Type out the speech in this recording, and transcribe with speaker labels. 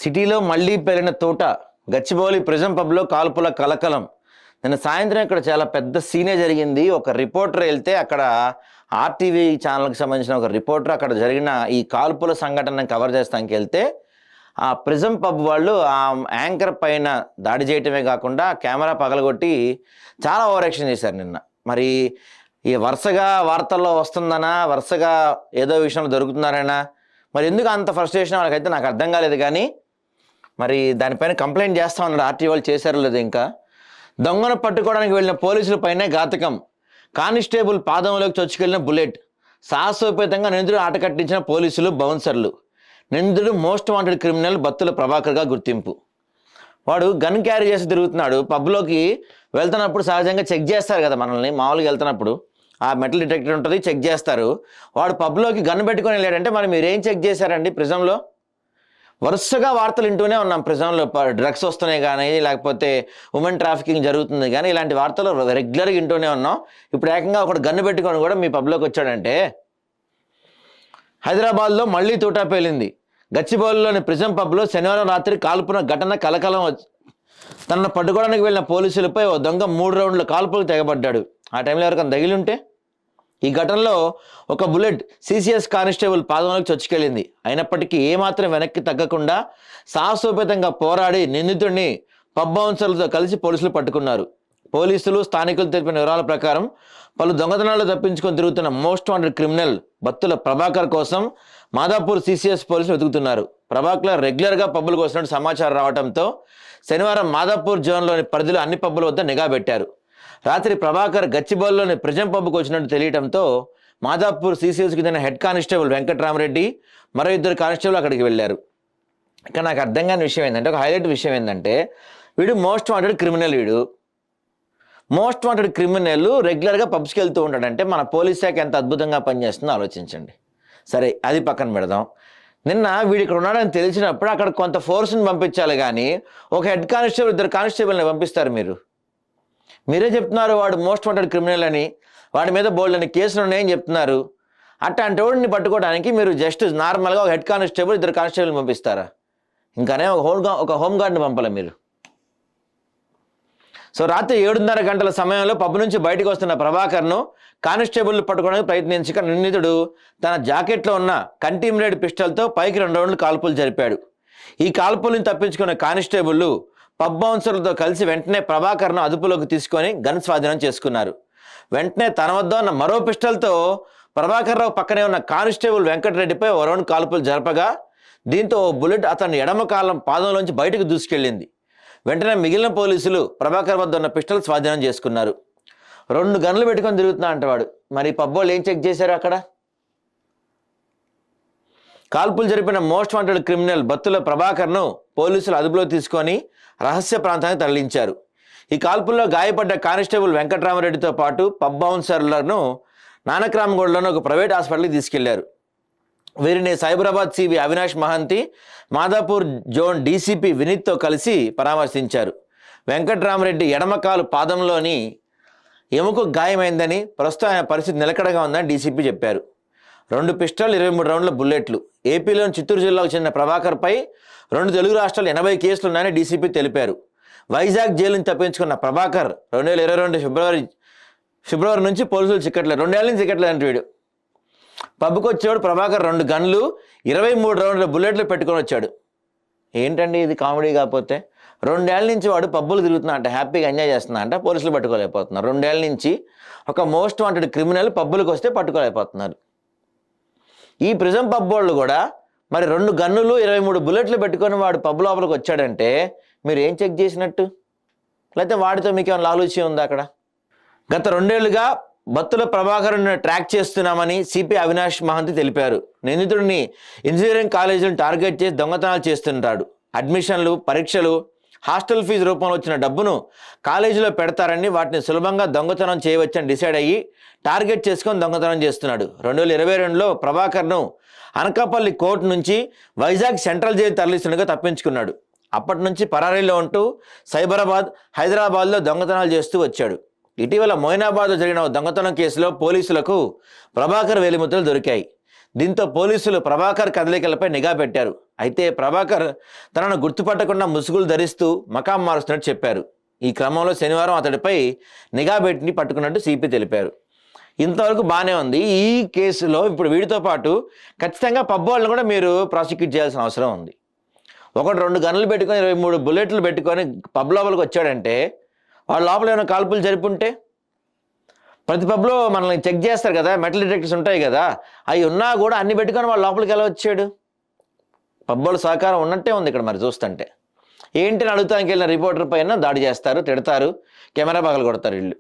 Speaker 1: సిటీలో మళ్లీ పెరిగిన తోట గచ్చిబౌలి ప్రిజం పబ్లో కాల్పుల కలకలం. నిన్న సాయంత్రం ఇక్కడ చాలా పెద్ద సీనే జరిగింది. ఒక రిపోర్టర్ వెళ్తే అక్కడ ఆర్టీవీ ఛానల్కి సంబంధించిన ఒక రిపోర్టర్ అక్కడ జరిగిన ఈ కాల్పుల సంఘటనను కవర్ చేస్తానికి వెళ్తే ఆ ప్రిజం పబ్ వాళ్ళు ఆ యాంకర్ పైన దాడి చేయటమే కాకుండా కెమెరా పగలగొట్టి చాలా ఓవర్ యాక్షన్ చేశారు నిన్న. మరి ఈ వరుసగా వార్తల్లో వస్తుందనా, వరుసగా ఏదో విషయంలో దొరుకుతున్నారనా, మరి ఎందుకు అంత ఫ్రస్ట్రేషన్ వాళ్ళకైతే నాకు అర్థం కాలేదు. కానీ మరి దానిపైన కంప్లైంట్ చేస్తా ఉన్నాడు. ఆర్టీ వాళ్ళు చేశారో లేదు. ఇంకా దొంగను పట్టుకోవడానికి వెళ్ళిన పోలీసుల పైనే ఘాతకం. Constable పాదంలోకి చొచ్చుకెళ్లిన bullet. సాహసోపేతంగా నిందితుడు ఆట కట్టించిన పోలీసులు, బౌన్సర్లు. నిందితుడు మోస్ట్ వాంటెడ్ క్రిమినల్ బత్తుల ప్రభాకర్గా గుర్తింపు. వాడు గన్ క్యారీ చేసి తిరుగుతున్నాడు. పబ్లోకి వెళ్తున్నప్పుడు సహజంగా చెక్ చేస్తారు కదా మనల్ని. మామూలుగా వెళ్తున్నప్పుడు ఆ మెటల్ డిటెక్టర్ ఉంటుంది, చెక్ చేస్తారు. వాడు పబ్లోకి గన్ పెట్టుకొని వెళ్ళాడంటే మరి మీరేం చెక్ చేశారండి? ప్రిజంలో వరుసగా వార్తలు వింటూనే ఉన్నాం. ప్రిజంలో డ్రగ్స్ వస్తున్నాయి కానీ, లేకపోతే ఉమెన్ ట్రాఫికింగ్ జరుగుతుంది కానీ, ఇలాంటి వార్తలు రెగ్యులర్గా వింటూనే ఉన్నాం. ఇప్పుడు ఏకంగా ఒకటి గన్ను పెట్టుకొని కూడా మీ పబ్లోకి వచ్చాడంటే. హైదరాబాద్లో మళ్లీ తూటా పేలింది. గచ్చిబౌలిలోని ప్రిజం పబ్లో శనివారం రాత్రి కాల్పున ఘటన కలకలం. తనను పట్టుకోవడానికి వెళ్ళిన పోలీసులపై ఓ దొంగ 3 రౌండ్ల కాల్పులకు తెగబడ్డాడు. ఆ టైంలో ఎవరికైనా తగిలి ఉంటే? ఈ ఘటనలో ఒక బుల్లెట్ సిసిఎస్ కానిస్టేబుల్ పాదంలోకి చొచ్చుకెళ్ళింది. అయినప్పటికీ ఏమాత్రం వెనక్కి తగ్గకుండా సాహసోపేతంగా పోరాడి నిందితుడిని పబ్ బౌన్సర్లతో కలిసి పోలీసులు పట్టుకున్నారు. పోలీసులు, స్థానికులు తెలిపిన వివరాల ప్రకారం పలు దొంగతనాలు తప్పించుకొని తిరుగుతున్న most wanted criminal Battula Prabhakar కోసం మాదాపూర్ సిసిఎస్ పోలీసులు వెతుకుతున్నారు. ప్రభాకర్ రెగ్యులర్గా పబ్బులకు వస్తున్నట్టు సమాచారం రావడంతో శనివారం మాదాపూర్ జోన్లోని పరిధిలో అన్ని పబ్బుల వద్ద నిఘా పెట్టారు. రాత్రి ప్రభాకర్ గచ్చిబౌలిలోని ప్రిజం పబ్కు వచ్చినట్టు తెలియడంతో మాదాపూర్ సిసిఎస్కి చెందిన హెడ్ కానిస్టేబుల్ వెంకట్రామరెడ్డి, మరో 2 కానిస్టేబుల్ అక్కడికి వెళ్ళారు. ఇక నాకు అర్థం కాని విషయం ఏంటంటే, ఒక హైలైట్ విషయం ఏంటంటే, వీడు most wanted criminal. Most wanted criminal రెగ్యులర్గా పబ్స్కి వెళ్తూ ఉంటాడంటే మన పోలీస్ శాఖ ఎంత అద్భుతంగా పనిచేస్తుందో ఆలోచించండి. సరే, అది పక్కన పెడదాం. నిన్న వీడు ఇక్కడ ఉన్నాడని తెలిసినప్పుడు అక్కడ కొంత ఫోర్స్ని పంపించాలి కానీ ఒక హెడ్ కానిస్టేబుల్, 2 కానిస్టేబుల్ని పంపిస్తారు. మీరే చెప్తున్నారు వాడు మోస్ట్ వాంటెడ్ క్రిమినల్ అని, వాడి మీద బోల్డ్ అని కేసులు ఉన్నాయని చెప్తున్నారు. అట్లాంటి వాడిని పట్టుకోవడానికి మీరు జస్ట్ నార్మల్గా ఒక హెడ్ కానిస్టేబుల్, 2 కానిస్టేబుల్ని పంపిస్తారా? ఇంకానే ఒక హోంగార్డ్ని పంపాలి మీరు. సో రాత్రి 7:30 గంటల సమయంలో పబ్ నుంచి బయటకు వస్తున్న ప్రభాకర్ను కానిస్టేబుల్ పట్టుకోవడానికి ప్రయత్నించక నిందితుడు తన జాకెట్లో ఉన్న కంటిమినేటెడ్ పిస్టల్తో పైకి 2 రౌండ్లు కాల్పులు జరిపాడు. ఈ కాల్పులను తప్పించుకున్న కానిస్టేబుల్ పబ్ బౌన్సర్లతో కలిసి వెంటనే ప్రభాకర్ను అదుపులోకి తీసుకొని గన్ స్వాధీనం చేసుకున్నారు. వెంటనే తన వద్ద ఉన్న మరో పిస్టల్తో ప్రభాకర్రావు పక్కనే ఉన్న కానిస్టేబుల్ వెంకటరెడ్డిపై ఓ రౌండ్ కాల్పులు జరపగా దీంతో ఓ బుల్లెట్ అతని ఎడమ కాలం పాదంలోంచి బయటకు దూసుకెళ్లింది. వెంటనే మిగిలిన పోలీసులు ప్రభాకర్ వద్ద ఉన్న పిస్టల్ స్వాధీనం చేసుకున్నారు. 2 గన్లు పెట్టుకొని తిరుగుతున్నా అంటవాడు. మరి పబ్ వాళ్ళు ఏం చెక్ చేశారు? అక్కడ కాల్పులు జరిపిన మోస్ట్ వాంటెడ్ క్రిమినల్ బత్తుల ప్రభాకర్ను పోలీసులు అదుపులో తీసుకొని రహస్య ప్రాంతానికి తరలించారు. ఈ కాల్పుల్లో గాయపడ్డ కానిస్టేబుల్ వెంకట్రామరెడ్డితో పాటు పబ్ బౌన్సర్లను నానక్రామ్గూడలోని ఒక ప్రైవేట్ హాస్పిటల్కి తీసుకెళ్లారు. వీరిని Cyberabad CP Avinash Mohanty, Madhapur zone DCP వినీత్తో కలిసి పరామర్శించారు. వెంకట్రామరెడ్డి ఎడమకాలు పాదంలోని ఎముక గాయమైందని, ప్రస్తుతం ఆయన పరిస్థితి నిలకడగా ఉందని డీసీపీ చెప్పారు. 2 పిస్టల్, 23 రౌండ్ల బుల్లెట్లు. ఏపీలోని చిత్తూరు జిల్లాకు చెందిన ప్రభాకర్పై 2 తెలుగు రాష్ట్రాలు 80 కేసులు ఉన్నాయని డీసీపీ తెలిపారు. వైజాగ్ జైలు నుంచి తప్పించుకున్న ప్రభాకర్ 2022 ఫిబ్రవరి నుంచి పోలీసులు చిక్కట్లేదు. 2 ఏళ్ళ నుంచి చిక్కట్లేదంటే వీడు. పబ్కి వచ్చాడు ప్రభాకర్ 2 గన్లు, 23 రౌండ్ల బుల్లెట్లు పెట్టుకొని వచ్చాడు. ఏంటండి ఇది కామెడీ? కాకపోతే 2 ఏళ్ళ నుంచి వాడు పబ్బులు తిరుగుతున్నా అంటే, హ్యాపీగా ఎంజాయ్ చేస్తున్నా అంటే పోలీసులు పట్టుకోలేకపోతున్నారు. 2 ఏళ్ళ నుంచి ఒక మోస్ట్ వాంటెడ్ క్రిమినల్ పబ్బులకు వస్తే పట్టుకోలేకపోతున్నారు. ఈ ప్రిజం పబ్ వాళ్ళు కూడా మరి 2 గన్నులు, 23 బుల్లెట్లు పెట్టుకొని వాడు పబ్ లోపలికి వచ్చాడంటే మీరు ఏం చెక్ చేసినట్టు? లేకపోతే వాడితో మీకు ఏమైనా లాలూచి ఉందా అక్కడ? గత 2 ఏళ్లుగా బత్తుల ప్రభాకర్ను ట్రాక్ చేస్తున్నామని సిపి అవినాష్ మహంతి తెలిపారు. నిందితుడిని ఇంజనీరింగ్ కాలేజీలను టార్గెట్ చేసి దొంగతనాలు చేస్తుంటాడు. అడ్మిషన్లు, పరీక్షలు, హాస్టల్ ఫీజు రూపంలో వచ్చిన డబ్బును కాలేజీలో పెడతారని, వాటిని సులభంగా దొంగతనం చేయవచ్చని డిసైడ్ అయ్యి టార్గెట్ చేసుకొని దొంగతనం చేస్తున్నాడు. 2022లో ప్రభాకర్ను అనకాపల్లి కోర్టు నుంచి వైజాగ్ సెంట్రల్ జైలు తరలిస్తుండగా తప్పించుకున్నాడు. అప్పటి నుంచి పరారీలో ఉంటూ సైబరాబాద్, హైదరాబాద్లో దొంగతనాలు చేస్తూ వచ్చాడు. ఇటీవల మొయినాబాద్లో జరిగిన దొంగతనం కేసులో పోలీసులకు ప్రభాకర్ వేలిముద్రలు దొరికాయి. దీంతో పోలీసులు ప్రభాకర్ కదలికలపై నిఘా పెట్టారు. అయితే ప్రభాకర్ తనను గుర్తుపట్టకుండా ముసుగులు ధరిస్తూ మకాం మారుస్తున్నట్టు చెప్పారు. ఈ క్రమంలో శనివారం అతడిపై నిఘా పెట్టి పట్టుకున్నట్టు సిపి తెలిపారు. ఇంతవరకు బాగానే ఉంది. ఈ కేసులో ఇప్పుడు వీడితో పాటు ఖచ్చితంగా పబ్ వాళ్ళని కూడా మీరు ప్రాసిక్యూట్ చేయాల్సిన అవసరం ఉంది. ఒకటి 2 గన్నులు పెట్టుకొని 23 బుల్లెట్లు పెట్టుకొని పబ్ లోపలికి వచ్చాడంటే వాళ్ళ లోపల ఏమైనా కాల్పులు జరుపుంటే, ప్రతి పబ్లో మనల్ని చెక్ చేస్తారు కదా, మెటల్ డిటెక్టర్స్ ఉంటాయి కదా, అవి ఉన్నా కూడా అన్ని పెట్టుకొని వాళ్ళ లోపలికి ఎలా వచ్చాడు? పబ్బోళ్ళ సహకారం ఉన్నట్టే ఉంది ఇక్కడ మరి చూస్తుంటే. ఏంటి అని అడుగుతానికి వెళ్ళిన రిపోర్టర్ పైన దాడి చేస్తారు, తిడతారు, కెమెరా పగలు కొడతారు వీళ్ళు.